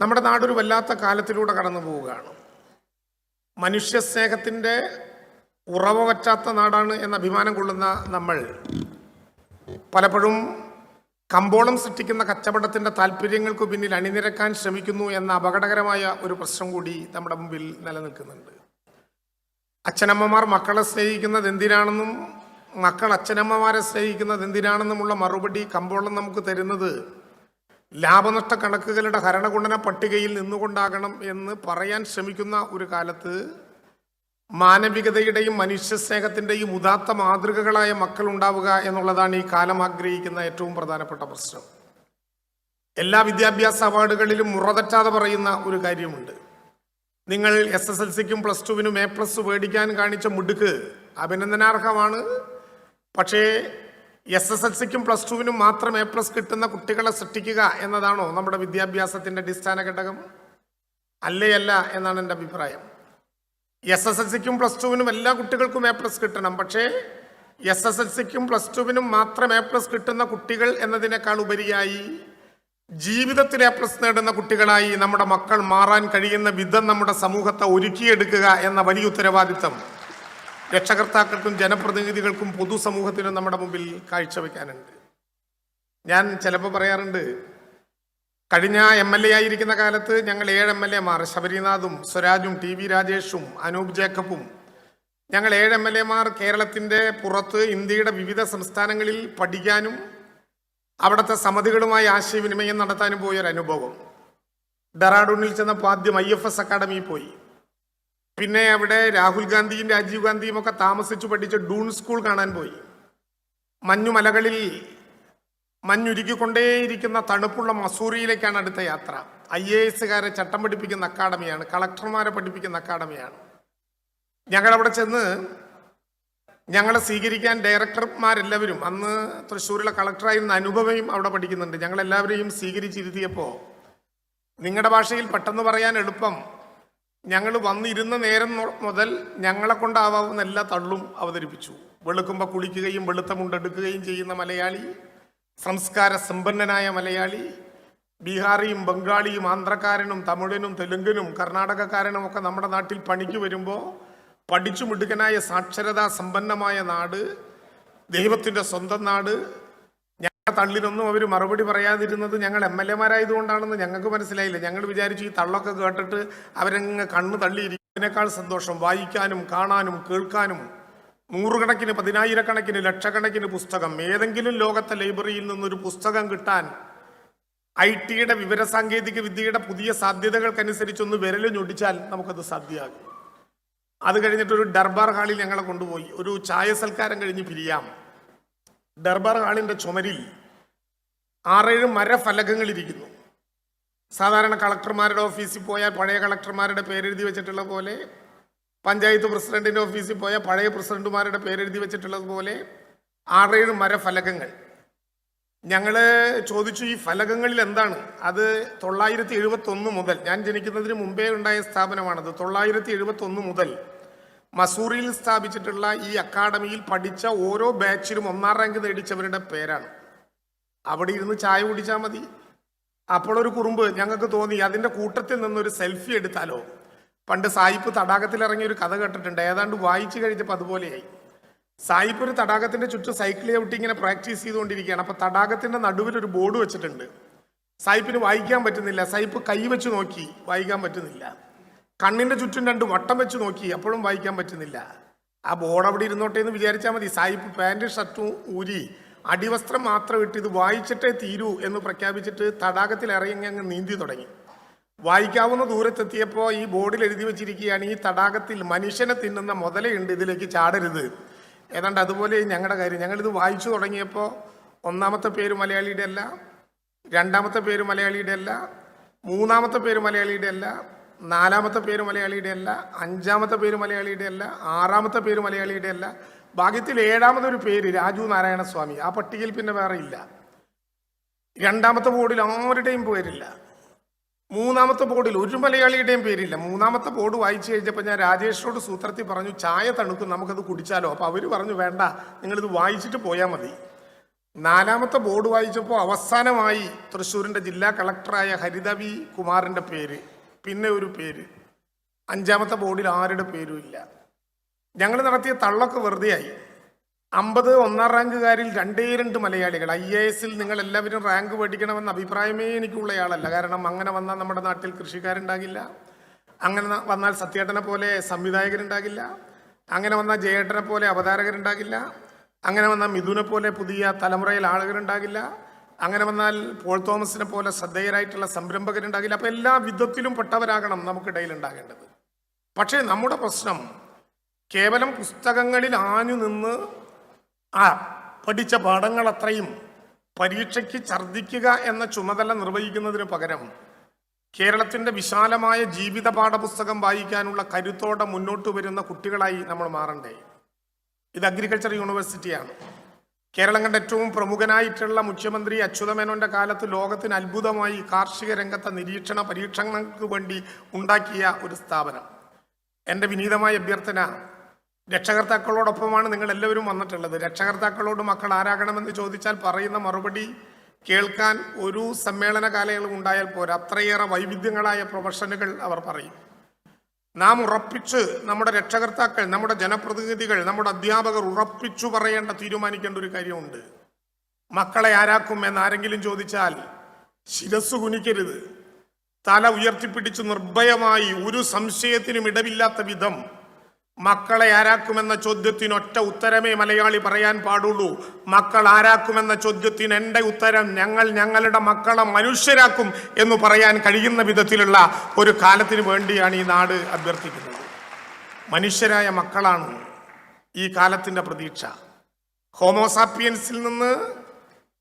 നമ്മുടെ നാടൊരു വല്ലാത്ത കാലത്തിലൂടെ കടന്നു പോവുകയാണ്. മനുഷ്യസ്നേഹത്തിൻ്റെ ഉറവ വറ്റാത്ത നാടാണ് എന്ന അഭിമാനം കൊള്ളുന്ന നമ്മൾ പലപ്പോഴും കമ്പോളം സൃഷ്ടിക്കുന്ന കച്ചവടത്തിൻ്റെ താല്പര്യങ്ങൾക്ക് പിന്നിൽ അണിനിരക്കാൻ ശ്രമിക്കുന്നു എന്ന അപകടകരമായ ഒരു പ്രശ്നം കൂടി നമ്മുടെ മുമ്പിൽ നിലനിൽക്കുന്നുണ്ട്. അച്ഛനമ്മമാർ മക്കളെ സ്നേഹിക്കുന്നത് എന്തിനാണെന്നും മക്കൾ അച്ഛനമ്മമാരെ സ്നേഹിക്കുന്നത് എന്തിനാണെന്നുമുള്ള മറുപടി കമ്പോളം നമുക്ക് തരുന്നത് ലാഭനഷ്ട കണക്കുകളുടെ ഹരണഗുണന പട്ടികയിൽ നിന്നുകൊണ്ടാകണം എന്ന് പറയാൻ ശ്രമിക്കുന്ന ഒരു കാലത്ത് മാനവികതയുടെയും മനുഷ്യസ്നേഹത്തിൻ്റെയും ഉദാത്ത മാതൃകകളായ മക്കൾ ഉണ്ടാവുക എന്നുള്ളതാണ് ഈ കാലം ആഗ്രഹിക്കുന്ന ഏറ്റവും പ്രധാനപ്പെട്ട പ്രശ്നം. എല്ലാ വിദ്യാഭ്യാസ അവാർഡുകളിലും മുറതെറ്റാതെ പറയുന്ന ഒരു കാര്യമുണ്ട്. നിങ്ങൾ SSLCക്കും +2നും A+ മേടിക്കാൻ കാണിച്ച മിടുക്ക് അഭിനന്ദനാർഹമാണ്. പക്ഷേ SSLCക്കും +2നും മാത്രം A+ കിട്ടുന്ന കുട്ടികളെ സൃഷ്ടിക്കുക എന്നതാണോ നമ്മുടെ വിദ്യാഭ്യാസത്തിൻ്റെ അടിസ്ഥാന ഘടകം? അല്ല എന്നാണ് എൻ്റെ അഭിപ്രായം. SSLCക്കും +2നും എല്ലാ കുട്ടികൾക്കും A+ കിട്ടണം. പക്ഷേ SSLCക്കും +2നും മാത്രം A+ കിട്ടുന്ന കുട്ടികൾ എന്നതിനേക്കാൾ ഉപരിയായി ജീവിതത്തിൽ A+ നേടുന്ന കുട്ടികളായി നമ്മുടെ മക്കൾ മാറാൻ കഴിയുന്ന വിധം നമ്മുടെ സമൂഹത്തെ ഒരുക്കിയെടുക്കുക എന്ന വലിയ ഉത്തരവാദിത്തം രക്ഷകർത്താക്കൾക്കും ജനപ്രതിനിധികൾക്കും പൊതുസമൂഹത്തിനും നമ്മുടെ മുമ്പിൽ കാഴ്ചവെക്കാനുണ്ട്. ഞാൻ ചിലപ്പോൾ പറയാറുണ്ട്, കഴിഞ്ഞ MLA ആയിരിക്കുന്ന കാലത്ത് ഞങ്ങൾ 7 MLAമാർ, ശബരിനാഥും സ്വരാജും TV രാജേഷും അനൂപ് ജേക്കബും, ഞങ്ങൾ 7 MLAമാർ കേരളത്തിൻ്റെ പുറത്ത് ഇന്ത്യയുടെ വിവിധ സംസ്ഥാനങ്ങളിൽ പഠിക്കാനും അവിടുത്തെ സമിതികളുമായി ആശയവിനിമയം നടത്താനും പോയൊരനുഭവം. ഡെറാഡൂണിൽ ചെന്നപ്പോൾ ആദ്യം IFS അക്കാഡമിയിൽ പോയി. പിന്നെ അവിടെ രാഹുൽ ഗാന്ധിയും രാജീവ് ഗാന്ധിയും ഒക്കെ താമസിച്ചു പഠിച്ച ഡൂൺ സ്കൂൾ കാണാൻ പോയി. മഞ്ഞുമലകളിൽ മഞ്ഞുരുക്കിക്കൊണ്ടേയിരിക്കുന്ന തണുപ്പുള്ള മസൂറിയിലേക്കാണ് അടുത്ത യാത്ര. IASകാരെ ചട്ടം പഠിപ്പിക്കുന്ന അക്കാഡമിയാണ്, കളക്ടർമാരെ പഠിപ്പിക്കുന്ന അക്കാഡമിയാണ്. ഞങ്ങളവിടെ ചെന്ന് ഞങ്ങളെ സ്വീകരിക്കാൻ ഡയറക്ടർമാരെല്ലാവരും, അന്ന് തൃശ്ശൂരിലെ കളക്ടറായിരുന്ന അനുഭവയും അവിടെ പഠിക്കുന്നുണ്ട്, ഞങ്ങളെല്ലാവരെയും സ്വീകരിച്ചിരുത്തിയപ്പോൾ നിങ്ങളുടെ ഭാഷയിൽ പെട്ടെന്ന് പറയാൻ എളുപ്പം, ഞങ്ങൾ വന്നിരുന്ന നേരം മുതൽ ഞങ്ങളെ കൊണ്ടാവാവുന്ന എല്ലാ തള്ളും അവതരിപ്പിച്ചു. വെളുക്കുമ്പോൾ കുളിക്കുകയും വെളുത്ത മുണ്ടെടുക്കുകയും ചെയ്യുന്ന മലയാളി, സംസ്കാര സമ്പന്നനായ മലയാളി, ബീഹാറിയും ബംഗാളിയും ആന്ധ്രക്കാരനും തമിഴനും തെലുങ്കനും കർണാടകക്കാരനും ഒക്കെ നമ്മുടെ നാട്ടിൽ പണിക്ക് വരുമ്പോൾ പഠിച്ചു മിടുക്കനായ സാക്ഷരതാ സമ്പന്നമായ നാട്, ദൈവത്തിൻ്റെ സ്വന്തം നാട്. ഞങ്ങളുടെ തള്ളിനൊന്നും അവർ മറുപടി പറയാതിരുന്നത് ഞങ്ങൾ MLAമാരായതുകൊണ്ടാണെന്ന് ഞങ്ങൾക്ക് മനസ്സിലായില്ല. ഞങ്ങൾ വിചാരിച്ചു ഈ തള്ളൊക്കെ കേട്ടിട്ട് അവരങ്ങ് കണ്ണ് തള്ളിയിരിക്കുന്നതിനേക്കാൾ സന്തോഷം വായിക്കാനും കാണാനും കേൾക്കാനും നൂറുകണക്കിന്, പതിനായിരക്കണക്കിന്, ലക്ഷക്കണക്കിന് പുസ്തകം, ഏതെങ്കിലും ലോകത്തെ ലൈബ്രറിയിൽ നിന്നൊരു പുസ്തകം കിട്ടാൻ IT-യുടെ വിവരസാങ്കേതിക വിദ്യയുടെ പുതിയ സാധ്യതകൾക്കനുസരിച്ചൊന്ന് വിരൽ ഞൊടിച്ചാൽ നമുക്കത് സാധ്യമാകും. അത് കഴിഞ്ഞിട്ടൊരു ദർബാർ ഹാളിൽ ഞങ്ങളെ കൊണ്ടുപോയി. ഒരു ചായ സൽക്കാരം കഴിഞ്ഞ് പിരിയാം. ദർബാർ ഹാളിൻ്റെ ചുമരിൽ 6-7 മരഫലകങ്ങളിരിക്കുന്നു. സാധാരണ കളക്ടർമാരുടെ ഓഫീസിൽ പോയാൽ പഴയ കളക്ടർമാരുടെ പേരെഴുതി വെച്ചിട്ടുള്ള പോലെ, പഞ്ചായത്ത് പ്രസിഡന്റിൻ്റെ ഓഫീസിൽ പോയാൽ പഴയ പ്രസിഡന്റുമാരുടെ പേരെഴുതി വെച്ചിട്ടുള്ളത് പോലെ 6-7 മരഫലകങ്ങൾ. ഞങ്ങൾ ചോദിച്ചു, ഈ ഫലകങ്ങളിൽ എന്താണ്? അത് 971 മുതൽ, ഞാൻ ജനിക്കുന്നതിന് മുമ്പേ ഉണ്ടായ സ്ഥാപനമാണത്. 971 മുതൽ മസൂറിയിൽ സ്ഥാപിച്ചിട്ടുള്ള ഈ അക്കാഡമിയിൽ പഠിച്ച ഓരോ ബാച്ചിലും 1ാം റാങ്ക് നേടിച്ചവരുടെ പേരാണ്. അവിടെ ഇരുന്ന് ചായ കുടിച്ചാൽ മതി. അപ്പോഴൊരു കുറുമ്പ് ഞങ്ങൾക്ക് തോന്നി, അതിൻ്റെ കൂട്ടത്തിൽ നിന്നൊരു സെൽഫി എടുത്താലോ. പണ്ട് സായിപ്പ് തടാകത്തിലിറങ്ങിയൊരു കഥ കേട്ടിട്ടുണ്ട്, ഏതാണ്ട് വായിച്ചു കഴിഞ്ഞപ്പോൾ അതുപോലെയായി. സായിപ്പ് ഒരു തടാകത്തിൻ്റെ ചുറ്റും സൈക്കിൾ ചവിട്ടി ഇങ്ങനെ പ്രാക്ടീസ് ചെയ്തുകൊണ്ടിരിക്കുകയാണ്. അപ്പോൾ തടാകത്തിൻ്റെ നടുവിൽ ഒരു ബോർഡ് വെച്ചിട്ടുണ്ട്. സായിപ്പിന് വായിക്കാൻ പറ്റുന്നില്ല. സായിപ്പ് കൈ വെച്ച് നോക്കി, വായിക്കാൻ പറ്റുന്നില്ല. കണ്ണിൻ്റെ ചുറ്റും 2 വട്ടം വെച്ച് നോക്കി, അപ്പോഴും വായിക്കാൻ പറ്റുന്നില്ല. ആ ബോർഡ് അവിടെ ഇരുന്നോട്ടെ എന്ന് വിചാരിച്ചാൽ മതി. സായിപ്പ് പാൻറ്റും ഷർട്ടും ഊരി അടിവസ്ത്രം മാത്രം ഇട്ട് ഇത് വായിച്ചിട്ടേ തീരൂ എന്ന് പ്രഖ്യാപിച്ചിട്ട് തടാകത്തിൽ ഇറങ്ങി അങ്ങ് നീന്തി തുടങ്ങി. വായിക്കാവുന്ന ദൂരത്തെത്തിയപ്പോൾ ഈ ബോർഡിൽ എഴുതി വെച്ചിരിക്കുകയാണ്, ഈ തടാകത്തിൽ മനുഷ്യനെ തിന്നുന്ന മുതലയുണ്ട്, ഇതിലേക്ക് ചാടരുത്. ഏതാണ്ട് അതുപോലെ ഞങ്ങളുടെ കാര്യം. ഞങ്ങളിത് വായിച്ചു തുടങ്ങിയപ്പോൾ 1ാമത്തെ പേര് മലയാളിയുടെ അല്ല, 2ാമത്തെ പേര് മലയാളിയുടെ അല്ല, 3ാമത്തെ പേര് മലയാളിയുടെ അല്ല, 4ാമത്തെ പേര് മലയാളിയുടെ അല്ല, 5ാമത്തെ പേര് മലയാളിയുടെ അല്ല, 6ാമത്തെ പേര് മലയാളിയുടെ അല്ല, ഭാഗ്യത്തിൽ 7ാമതൊരു പേര് രാജു നാരായണസ്വാമി. ആ പട്ടികയിൽ പിന്നെ വേറെ ഇല്ല. 2ാമത്തെ ബോർഡിൽ ആരുടെയും പേരില്ല. 3ാമത്തെ ബോർഡിൽ ഒരു മലയാളിയുടെയും പേരില്ല. 3ാമത്തെ ബോർഡ് വായിച്ചു കഴിഞ്ഞപ്പോൾ ഞാൻ രാജേഷിനോട് സൂത്രത്തിൽ പറഞ്ഞു, ചായ തണുക്കും, നമുക്കത് കുടിച്ചാലോ. അപ്പോൾ അവർ പറഞ്ഞു, വേണ്ട, നിങ്ങളിത് വായിച്ചിട്ട് പോയാൽ മതി. നാലാമത്തെ ബോർഡ് വായിച്ചപ്പോൾ അവസാനമായി തൃശ്ശൂരിൻ്റെ ജില്ലാ കളക്ടറായ ഹരിത വി കുമാറിൻ്റെ പേര്, പിന്നെ ഒരു പേര്. അഞ്ചാമത്തെ ബോർഡിൽ ആരുടെ പേരും ഇല്ല. ഞങ്ങൾ നടത്തിയ തള്ളൊക്കെ വെറുതെയായി. 50 ഒന്നാം റാങ്കുകാരിൽ 2 മലയാളികൾ. IAS നിങ്ങൾ എല്ലാവരും റാങ്ക് മേടിക്കണമെന്ന അഭിപ്രായമേ എനിക്കുള്ളയാളല്ല. കാരണം അങ്ങനെ വന്നാൽ നമ്മുടെ നാട്ടിൽ കൃഷിക്കാരുണ്ടാകില്ല, അങ്ങനെ വന്നാൽ സത്യേട്ടനെ പോലെ സംവിധായകരുണ്ടാകില്ല, അങ്ങനെ വന്നാൽ ജയേട്ടനെ പോലെ അവതാരകരുണ്ടാകില്ല, അങ്ങനെ വന്നാൽ മിഥുനെ പോലെ പുതിയ തലമുറയിൽ ആളുകളുണ്ടാകില്ല, അങ്ങനെ വന്നാൽ പോൾ തോമസിനെ പോലെ ശ്രദ്ധേയരായിട്ടുള്ള സംരംഭകരുണ്ടാകില്ല. അപ്പം എല്ലാ വിധത്തിലും പെട്ടവരാകണം നമുക്കിടയിൽ ഉണ്ടാകേണ്ടത്. പക്ഷേ നമ്മുടെ പ്രശ്നം കേവലം പുസ്തകങ്ങളിൽ ആഞ്ഞു നിന്ന് പഠിച്ച പാഠങ്ങൾ അത്രയും പരീക്ഷയ്ക്ക് ഛർദ്ദിക്കുക എന്ന ചുമതല നിർവഹിക്കുന്നതിന് പകരം കേരളത്തിൻ്റെ വിശാലമായ ജീവിത പാഠപുസ്തകം വായിക്കാനുള്ള കരുത്തോടെ മുന്നോട്ട് വരുന്ന കുട്ടികളായി നമ്മൾ മാറണ്ടേ? ഇത് അഗ്രികൾച്ചർ യൂണിവേഴ്സിറ്റിയാണ്. കേരളം കണ്ട ഏറ്റവും പ്രമുഖനായിട്ടുള്ള മുഖ്യമന്ത്രി അച്യുതമേനോന്റെ കാലത്ത് ലോകത്തിന് അത്ഭുതമായി കാർഷിക രംഗത്തെ നിരീക്ഷണ പരീക്ഷണങ്ങൾക്ക് വേണ്ടി ഉണ്ടാക്കിയ ഒരു സ്ഥാപനം. എൻ്റെ വിനീതമായ അഭ്യർത്ഥന, രക്ഷകർത്താക്കളോടൊപ്പമാണ് നിങ്ങൾ എല്ലാവരും വന്നിട്ടുള്ളത്. രക്ഷകർത്താക്കളോട് മക്കൾ ആരാകണമെന്ന് ചോദിച്ചാൽ പറയുന്ന മറുപടി കേൾക്കാൻ ഒരു സമ്മേളന കാലയളവ് ഉണ്ടായാൽ പോരാ, അത്രയേറെ വൈവിധ്യങ്ങളായ പ്രൊഫഷനുകൾ അവർ പറയും. നാം ഉറപ്പിച്ച് നമ്മുടെ രക്ഷകർത്താക്കൾ, നമ്മുടെ ജനപ്രതിനിധികൾ, നമ്മുടെ അധ്യാപകർ ഉറപ്പിച്ചു പറയേണ്ട, തീരുമാനിക്കേണ്ട ഒരു കാര്യമുണ്ട്. മക്കളെ ആരാക്കും എന്നാരെങ്കിലും ചോദിച്ചാൽ ശിരസ് കുനിക്കരുത്. തല ഉയർത്തിപ്പിടിച്ച് നിർഭയമായി ഒരു സംശയത്തിനും ഇടവില്ലാത്ത വിധം മക്കളെ ആരാക്കുമെന്ന ചോദ്യത്തിന് ഒറ്റ ഉത്തരമേ മലയാളി പറയാൻ പാടുള്ളൂ. മക്കൾ ആരാക്കുമെന്ന ചോദ്യത്തിന് എൻ്റെ ഉത്തരം ഞങ്ങൾ ഞങ്ങളുടെ മക്കളെ മനുഷ്യരാക്കും എന്ന് പറയാൻ കഴിയുന്ന വിധത്തിലുള്ള ഒരു കാലത്തിന് വേണ്ടിയാണ് ഈ നാട് അഭ്യർത്ഥിക്കുന്നത്. മനുഷ്യരായ മക്കളാണ് ഈ കാലത്തിൻ്റെ പ്രതീക്ഷ. ഹോമോസാപ്പിയൻസിൽ നിന്ന്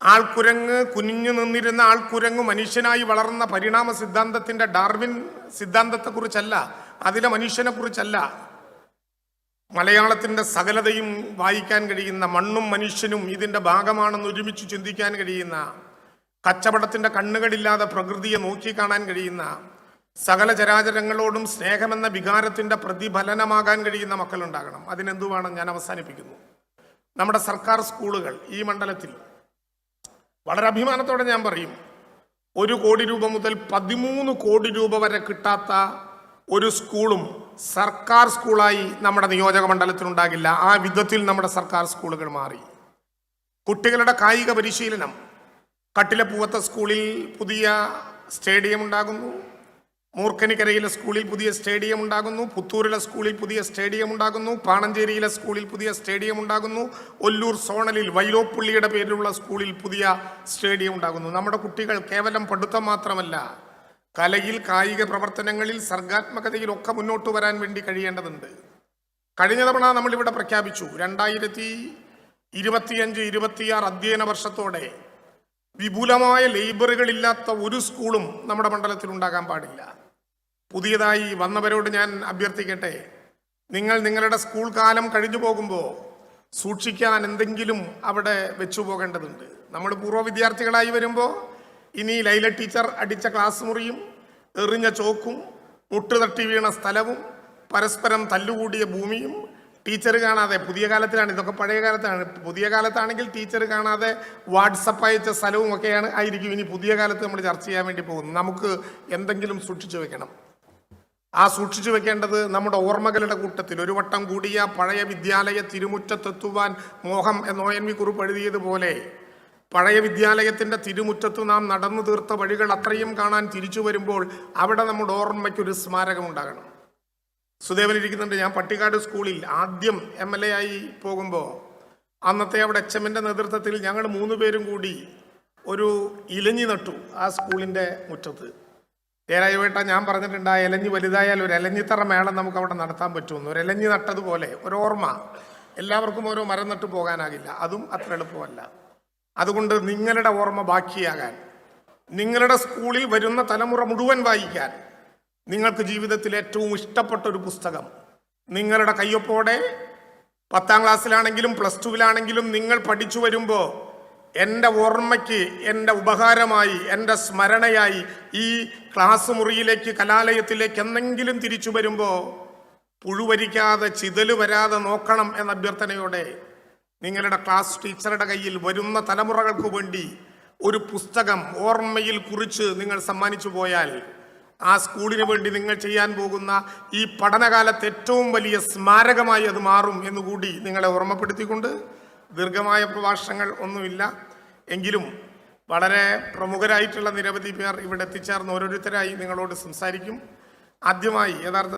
ആൾക്കുരങ്ങ്, കുനിഞ്ഞു നിന്നിരുന്ന ആൾക്കുരങ്ങ് മനുഷ്യനായി വളർന്ന പരിണാമ സിദ്ധാന്തത്തിൻ്റെ ഡാർവിൻ സിദ്ധാന്തത്തെക്കുറിച്ചല്ല, അതിലെ മനുഷ്യനെ കുറിച്ചല്ല. മലയാളത്തിൻ്റെ സകലതയും വായിക്കാൻ കഴിയുന്ന, മണ്ണും മനുഷ്യനും ഇതിൻ്റെ ഭാഗമാണെന്ന് ഒരുമിച്ച് ചിന്തിക്കാൻ കഴിയുന്ന, കച്ചവടത്തിൻ്റെ കണ്ണുകളില്ലാതെ പ്രകൃതിയെ നോക്കിക്കാണാൻ കഴിയുന്ന, സകല ചരാചരങ്ങളോടും സ്നേഹമെന്ന വികാരത്തിൻ്റെ പ്രതിഫലനമാകാൻ കഴിയുന്ന മക്കളുണ്ടാകണം. അതിനെന്തു വേണം? ഞാൻ അവസാനിപ്പിക്കുന്നു. നമ്മുടെ സർക്കാർ സ്കൂളുകൾ ഈ മണ്ഡലത്തിൽ വളരെ അഭിമാനത്തോടെ ഞാൻ പറയും, 1 കോടി രൂപ മുതൽ 13 കോടി രൂപ വരെ കിട്ടാത്ത ഒരു സ്കൂളും സർക്കാർ സ്കൂളായി നമ്മുടെ നിയോജക മണ്ഡലത്തിലുണ്ടാകില്ല. ആ വിധത്തിൽ നമ്മുടെ സർക്കാർ സ്കൂളുകൾ മാറി. കുട്ടികളുടെ കായിക പരിശീലനം, കട്ടിലപ്പൂവത്തെ സ്കൂളിൽ പുതിയ സ്റ്റേഡിയം ഉണ്ടാകുന്നു, മൂർക്കനിക്കരയിലെ സ്കൂളിൽ പുതിയ സ്റ്റേഡിയം ഉണ്ടാകുന്നു, പുത്തൂരിലെ സ്കൂളിൽ പുതിയ സ്റ്റേഡിയം ഉണ്ടാകുന്നു, പാണഞ്ചേരിയിലെ സ്കൂളിൽ പുതിയ സ്റ്റേഡിയം ഉണ്ടാകുന്നു, ഒല്ലൂർ സോണലിൽ വൈലോപ്പള്ളിയുടെ പേരിലുള്ള സ്കൂളിൽ പുതിയ സ്റ്റേഡിയം ഉണ്ടാകുന്നു. നമ്മുടെ കുട്ടികൾ കേവലം പഠിത്തം മാത്രമല്ല, കലയിൽ, കായിക പ്രവർത്തനങ്ങളിൽ, സർഗാത്മകതയിലൊക്കെ മുന്നോട്ട് വരാൻ വേണ്ടി കഴിയേണ്ടതുണ്ട്. കഴിഞ്ഞ തവണ നമ്മളിവിടെ പ്രഖ്യാപിച്ചു 2025-26 അധ്യയന വർഷത്തോടെ വിപുലമായ ലൈബ്രറികളില്ലാത്ത ഒരു സ്കൂളും നമ്മുടെ മണ്ഡലത്തിൽ ഉണ്ടാകാൻ പാടില്ല. പുതിയതായി വന്നവരോട് ഞാൻ അഭ്യർത്ഥിക്കട്ടെ, നിങ്ങൾ നിങ്ങളുടെ സ്കൂൾ കാലം കഴിഞ്ഞു പോകുമ്പോൾ സൂക്ഷിക്കാൻ എന്തെങ്കിലും അവിടെ വെച്ചു പോകേണ്ടതുണ്ട്. നമ്മൾ പൂർവ്വ വിദ്യാർത്ഥികളായി വരുമ്പോൾ ഇനി ലൈല ടീച്ചർ അടിച്ച ക്ലാസ് മുറിയും, എറിഞ്ഞ ചോക്കും, മുട്ടുതട്ടി വീണ സ്ഥലവും, പരസ്പരം തല്ലുകൂടിയ ഭൂമിയും, ടീച്ചർ കാണാതെ, പുതിയ കാലത്തിലാണ് ഇതൊക്കെ, പഴയ കാലത്താണ്, പുതിയ കാലത്താണെങ്കിൽ ടീച്ചർ കാണാതെ വാട്സപ്പ് അയച്ച സ്ഥലവും ഒക്കെയാണ് ആയിരിക്കും ഇനി പുതിയ കാലത്ത് നമ്മൾ ചർച്ച ചെയ്യാൻ വേണ്ടി പോകുന്നു. നമുക്ക് എന്തെങ്കിലും സൂക്ഷിച്ചു വെക്കണം. ആ സൂക്ഷിച്ചു വെക്കേണ്ടത് നമ്മുടെ ഓർമ്മകളുടെ കൂട്ടത്തിൽ ഒരു വട്ടം കൂടിയ പഴയ വിദ്യാലയ തിരുമുറ്റത്തെത്തുവാൻ മോഹം എന്ന് ONV കുറിപ്പ് എഴുതിയതുപോലെ പഴയ വിദ്യാലയത്തിൻ്റെ തിരുമുറ്റത്ത് നാം നടന്നു തീർത്ത വഴികൾ അത്രയും കാണാൻ തിരിച്ചു വരുമ്പോൾ അവിടെ നമ്മുടെ ഓർമ്മയ്ക്കൊരു സ്മാരകമുണ്ടാകണം. സുദേവനിരിക്കുന്നുണ്ട്. ഞാൻ പട്ടിക്കാട് സ്കൂളിൽ ആദ്യം MLA ആയി പോകുമ്പോൾ അന്നത്തെ അവിടെ HM-ൻ്റെ നേതൃത്വത്തിൽ ഞങ്ങൾ 3 പേരും കൂടി ഒരു ഇലഞ്ഞി നട്ടു ആ സ്കൂളിൻ്റെ മുറ്റത്ത്. ജയരാജവേട്ട, ഞാൻ പറഞ്ഞിട്ടുണ്ട്, ആ ഇലഞ്ഞി വലുതായാൽ ഒരു ഇലഞ്ഞിത്തറ മേളം നമുക്ക് അവിടെ നടത്താൻ പറ്റുമെന്ന്. ഒരു ഇലഞ്ഞി നട്ടതുപോലെ ഒരു ഓർമ്മ. എല്ലാവർക്കും ഓരോ മരം നട്ടു പോകാനാകില്ല, അതും അത്ര എളുപ്പമല്ല. അതുകൊണ്ട് നിങ്ങളുടെ ഓർമ്മ ബാക്കിയാകാൻ, നിങ്ങളുടെ സ്കൂളിൽ വരുന്ന തലമുറ മുഴുവൻ വായിക്കാൻ, നിങ്ങൾക്ക് ജീവിതത്തിൽ ഏറ്റവും ഇഷ്ടപ്പെട്ട ഒരു പുസ്തകം നിങ്ങളുടെ കയ്യൊപ്പോടെ 10ാം ക്ലാസ്സിലാണെങ്കിലും +2-ലാണെങ്കിലും നിങ്ങൾ പഠിച്ചു വരുമ്പോൾ എൻ്റെ ഓർമ്മയ്ക്ക്, എൻ്റെ ഉപകാരമായി, എൻ്റെ സ്മരണയായി ഈ ക്ലാസ് മുറിയിലേക്ക്, കലാലയത്തിലേക്ക് എന്തെങ്കിലും തിരിച്ചു വരുമ്പോൾ പുഴുവരിക്കാതെ, ചിതല് വരാതെ നോക്കണം എന്ന അഭ്യർത്ഥനയോടെ നിങ്ങളുടെ ക്ലാസ് ടീച്ചറുടെ കയ്യിൽ വരുന്ന തലമുറകൾക്ക് വേണ്ടി ഒരു പുസ്തകം ഓർമ്മയിൽ കുറിച്ച് നിങ്ങൾ സമ്മാനിച്ചു പോയാൽ ആ സ്കൂളിന് വേണ്ടി നിങ്ങൾ ചെയ്യാൻ പോകുന്ന ഈ പഠനകാലത്ത് ഏറ്റവും വലിയ സ്മാരകമായി അത് മാറും എന്നുകൂടി നിങ്ങളെ ഓർമ്മപ്പെടുത്തിക്കൊണ്ട് ദീർഘമായ പ്രഭാഷണങ്ങൾ ഒന്നുമില്ല. എങ്കിലും വളരെ പ്രമുഖരായിട്ടുള്ള നിരവധി പേർ ഇവിടെ എത്തിച്ചേർന്ന് ഓരോരുത്തരായി നിങ്ങളോട് സംസാരിക്കും. ആദ്യമായി യഥാർത്ഥ